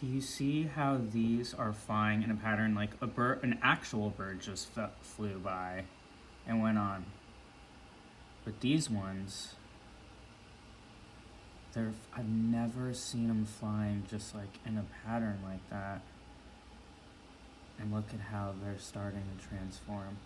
Do you see how these are flying in a pattern like a bird, an actual bird just flew by and went on? But these ones, I've never seen them flying just like in a pattern like that. And look at how they're starting to transform.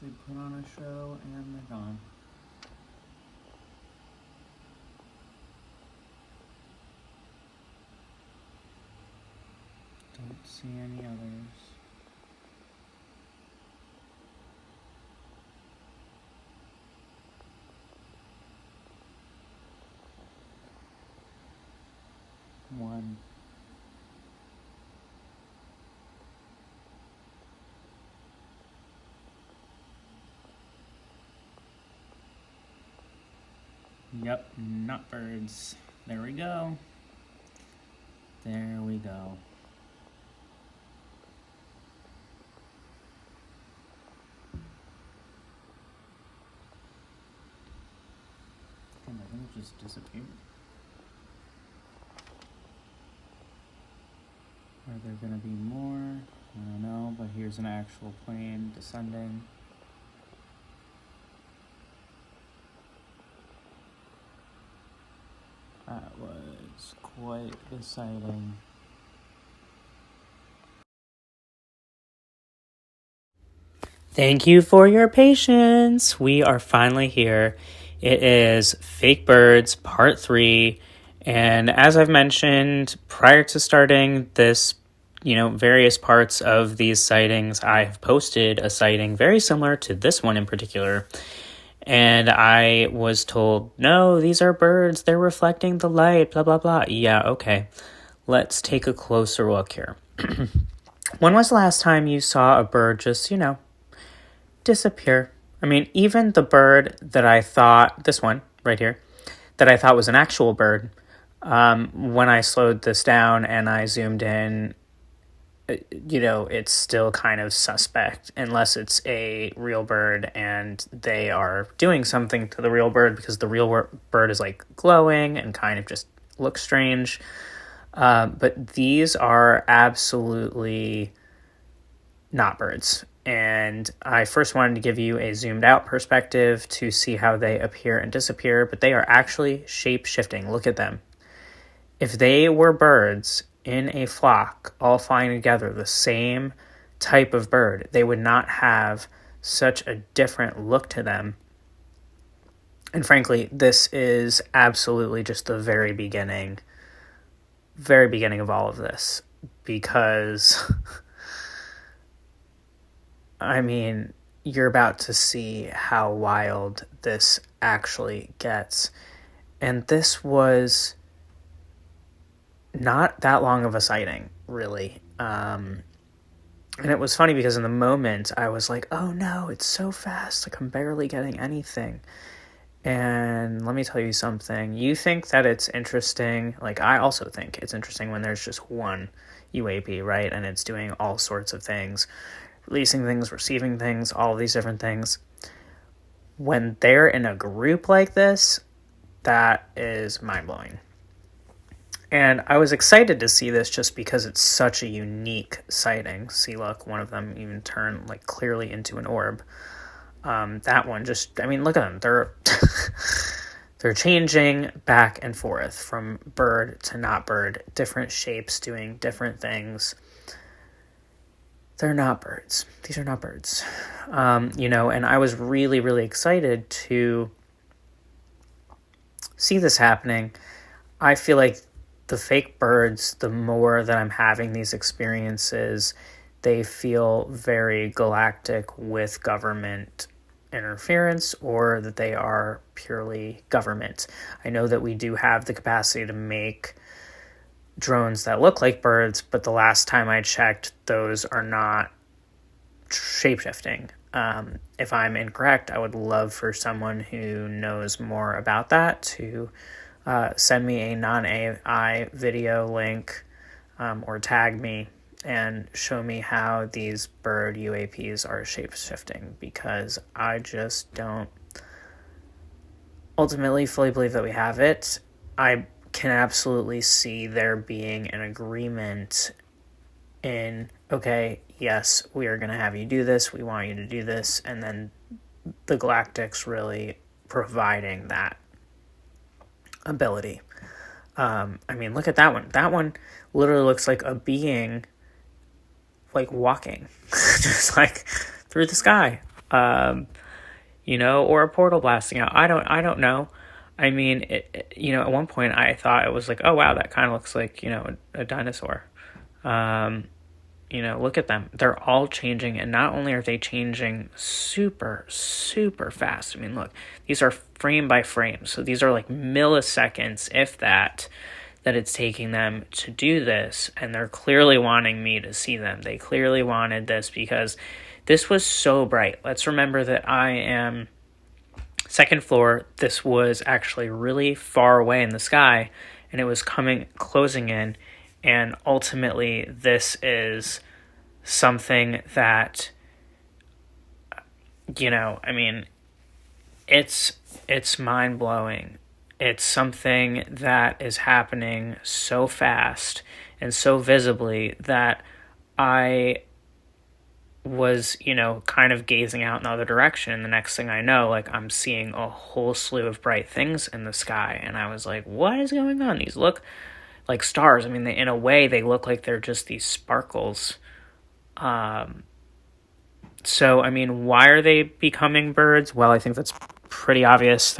They put on a show and they're gone. Don't see any others. One. Yep, not birds. There we go. There we go. And I think it just disappeared. Are there gonna be more? I don't know, but here's an actual plane descending. That was quite the sighting. Thank you for your patience. We are finally here. It is Fake Birds Part 3. And as I've mentioned prior to starting this, various parts of these sightings, I've posted a sighting very similar to this one in particular. And I was told, no, these are birds. They're reflecting the light, blah, blah, blah. Yeah, okay. Let's take a closer look here. When was the last time you saw a bird just, disappear? I mean, even the bird that I thought, this one right here, that I thought was an actual bird, when I slowed this down and I zoomed in, it's still kind of suspect unless it's a real bird and they are doing something to the real bird, because the real bird is like glowing and kind of just looks strange. But these are absolutely not birds. And I first wanted to give you a zoomed out perspective to see how they appear and disappear, but they are actually shape shifting. Look at them. If they were birds in a flock all flying together, the same type of bird, they would not have such a different look to them. And frankly, this is absolutely just the very beginning of all of this, because I mean, you're about to see how wild this actually gets. And this was not that long of a sighting, really. And it was funny because in the moment I was like, oh no, it's so fast. Like, I'm barely getting anything. And let me tell you something. You think that it's interesting. Like, I also think it's interesting when there's just one UAP, right? And it's doing all sorts of things, releasing things, receiving things, all these different things. When they're in a group like this, that is mind-blowing. And I was excited to see this just because it's such a unique sighting. See, look, one of them even turned like clearly into an orb. That one just, I mean, look at them. They're changing back and forth from bird to not bird, different shapes doing different things. They're not birds. These are not birds. And I was really, really excited to see this happening. I feel like the fake birds, the more that I'm having these experiences, they feel very galactic with government interference, or that they are purely government. I know that we do have the capacity to make drones that look like birds, but the last time I checked, those are not shapeshifting. If I'm incorrect, I would love for someone who knows more about that to send me a non-AI video link or tag me and show me how these bird UAPs are shape-shifting, because I just don't ultimately fully believe that we have it. I can absolutely see there being an agreement in, okay, yes, we are going to have you do this, we want you to do this, and then the Galactics really providing that ability. I mean, look at that one. That one literally looks like a being like walking just like through the sky, or a portal blasting out. I don't know. I mean, at one point I thought it was like, oh wow, that kind of looks like, a dinosaur. Look at them. They're all changing, and not only are they changing super, super fast. I mean, look, these are frame by frame. So these are like milliseconds, if that it's taking them to do this, and they're clearly wanting me to see them. They clearly wanted this because this was so bright. Let's remember that I am second floor. This was actually really far away in the sky, and it was closing in, and ultimately this is something that, it's mind-blowing. It's something that is happening so fast and so visibly that I was, kind of gazing out in the other direction. And the next thing I know, I'm seeing a whole slew of bright things in the sky. And I was like, what is going on? These look like stars. I mean, in a way, they look like they're just these sparkles. So, why are they becoming birds? Well, I think that's pretty obvious.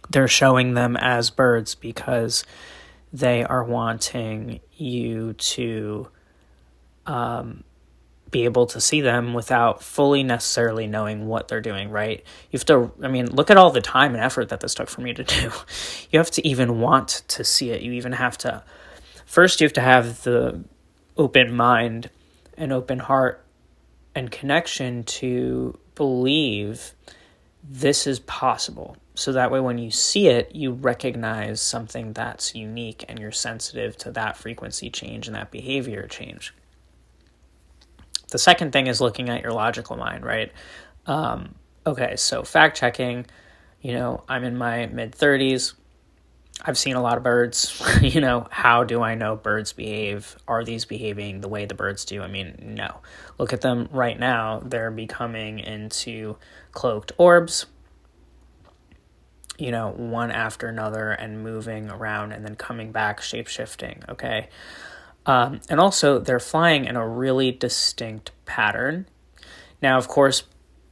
They're showing them as birds because they are wanting you to be able to see them without fully necessarily knowing what they're doing, right? You have to, look at all the time and effort that this took for me to do. You have to even want to see it. You even have to, first you have to have the open mind and open heart and connection to believe this is possible. So that way when you see it, you recognize something that's unique and you're sensitive to that frequency change and that behavior change. The second thing is looking at your logical mind, right? Okay, so fact checking, I'm in my mid-30s. I've seen a lot of birds. How do I know birds behave? Are these behaving the way the birds do? No. Look at them right now. They're becoming into cloaked orbs, one after another, and moving around and then coming back, shape-shifting, okay? And also, they're flying in a really distinct pattern. Now, of course,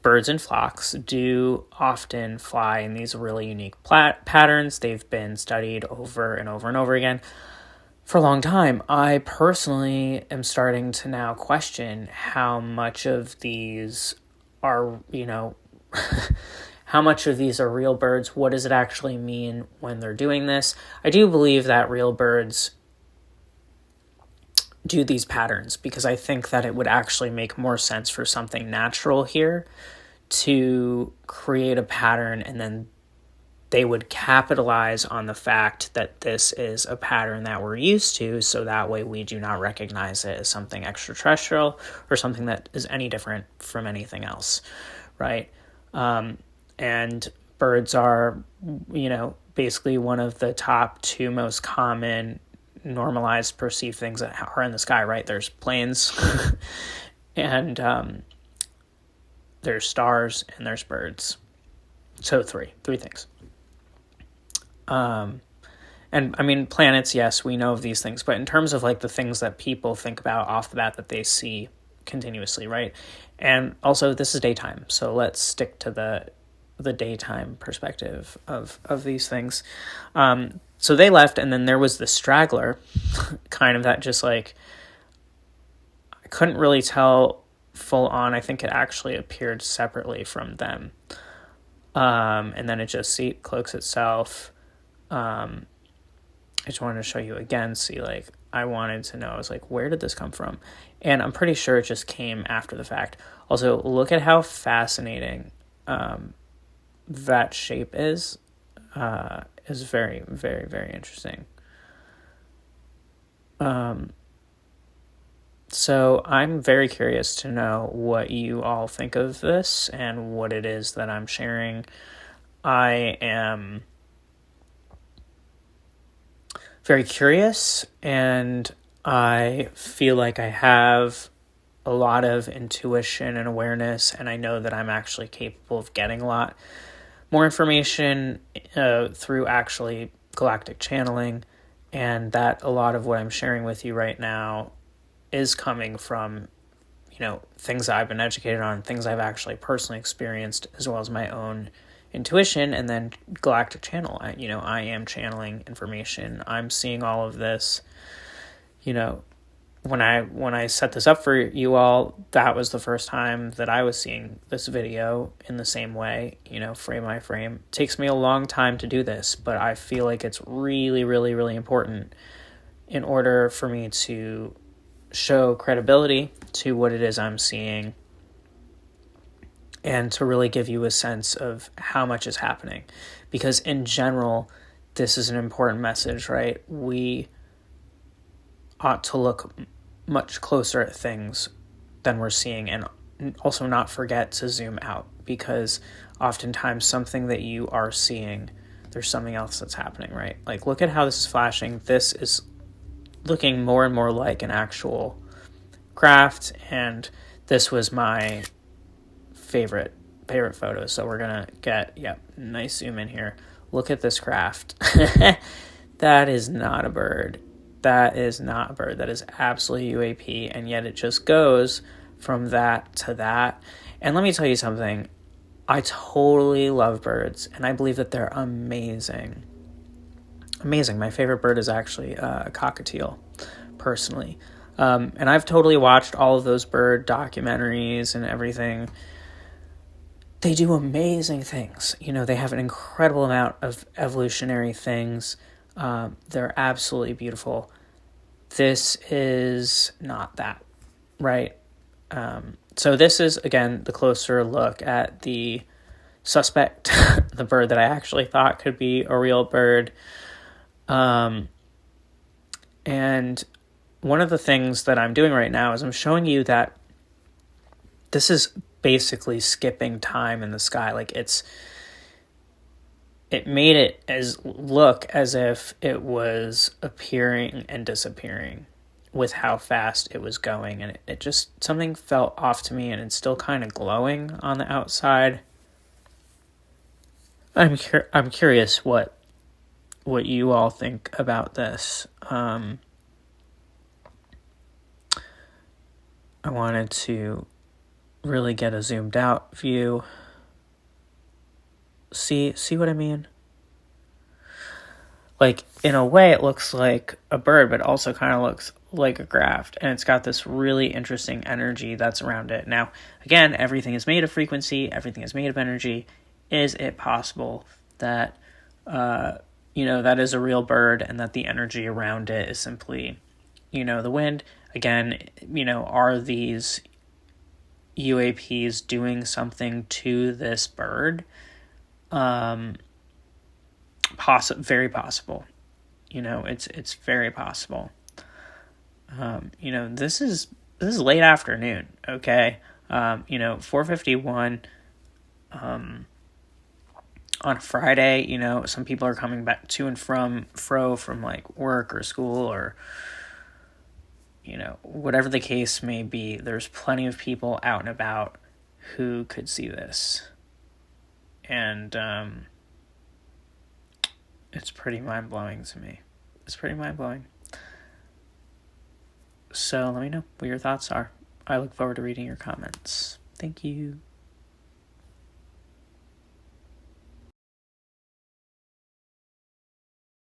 birds in flocks do often fly in these really unique patterns. They've been studied over and over and over again for a long time. I personally am starting to now question how much of these are, how much of these are real birds. What does it actually mean when they're doing this? I do believe that real birds do these patterns because I think that it would actually make more sense for something natural here to create a pattern, and then they would capitalize on the fact that this is a pattern that we're used to, so that way we do not recognize it as something extraterrestrial or something that is any different from anything else, right? And birds are, basically one of the top two most common normalized perceived things that are in the sky, right? There's planes and there's stars and there's birds. So three things. And planets, yes, we know of these things, but in terms of the things that people think about off the bat that they see continuously, right? And also this is daytime, so let's stick to the daytime perspective of these things. So they left, and then there was the straggler, kind of that just couldn't really tell full on. I think it actually appeared separately from them. And then it just cloaks itself. I just wanted to show you again, see, like, I wanted to know, I was like, where did this come from? And I'm pretty sure it just came after the fact. Also, look at how fascinating that shape is very, very, very interesting. So I'm very curious to know what you all think of this and what it is that I'm sharing. I am very curious, and I feel like I have a lot of intuition and awareness, and I know that I'm actually capable of getting a lot more information through actually galactic channeling, and that a lot of what I'm sharing with you right now is coming from, things that I've been educated on, things I've actually personally experienced, as well as my own intuition, and then galactic channel. I am channeling information. I'm seeing all of this. When I set this up for you all, that was the first time that I was seeing this video in the same way, frame by frame. It takes me a long time to do this, but I feel like it's really, really, really important in order for me to show credibility to what it is I'm seeing and to really give you a sense of how much is happening. Because in general, this is an important message, right? We ought to look much closer at things than we're seeing, and also not forget to zoom out, because oftentimes something that you are seeing, there's something else that's happening, right? Like, look at how this is flashing. This is looking more and more like an actual craft, and this was my favorite photo. So we're gonna get nice zoom in here. Look at this craft. That is not a bird. That is not a bird. That is absolutely UAP, and yet it just goes from that to that. And let me tell you something. I totally love birds, and I believe that they're amazing. Amazing. My favorite bird is actually a cockatiel, personally. And I've totally watched all of those bird documentaries and everything. They do amazing things. They have an incredible amount of evolutionary things. They're absolutely beautiful. This is not that, right? So this is, again, the closer look at the suspect, the bird that I actually thought could be a real bird. And one of the things that I'm doing right now is I'm showing you that this is basically skipping time in the sky. Like, it made it look as if it was appearing and disappearing with how fast it was going. And it just, something felt off to me, and it's still kind of glowing on the outside. I'm curious what you all think about this. I wanted to really get a zoomed out view. See what I mean? Like, in a way, it looks like a bird, but also kind of looks like a craft. And it's got this really interesting energy that's around it. Now, again, everything is made of frequency. Everything is made of energy. Is it possible that, that is a real bird, and that the energy around it is simply, the wind? Again, are these UAPs doing something to this bird? Very possible. It's very possible. This is late afternoon, okay? 4:51 on a Friday. Some people are coming back to and from like work or school, or whatever the case may be. There's plenty of people out and about who could see this. And it's pretty mind-blowing to me. It's pretty mind-blowing. So let me know what your thoughts are. I look forward to reading your comments. Thank you.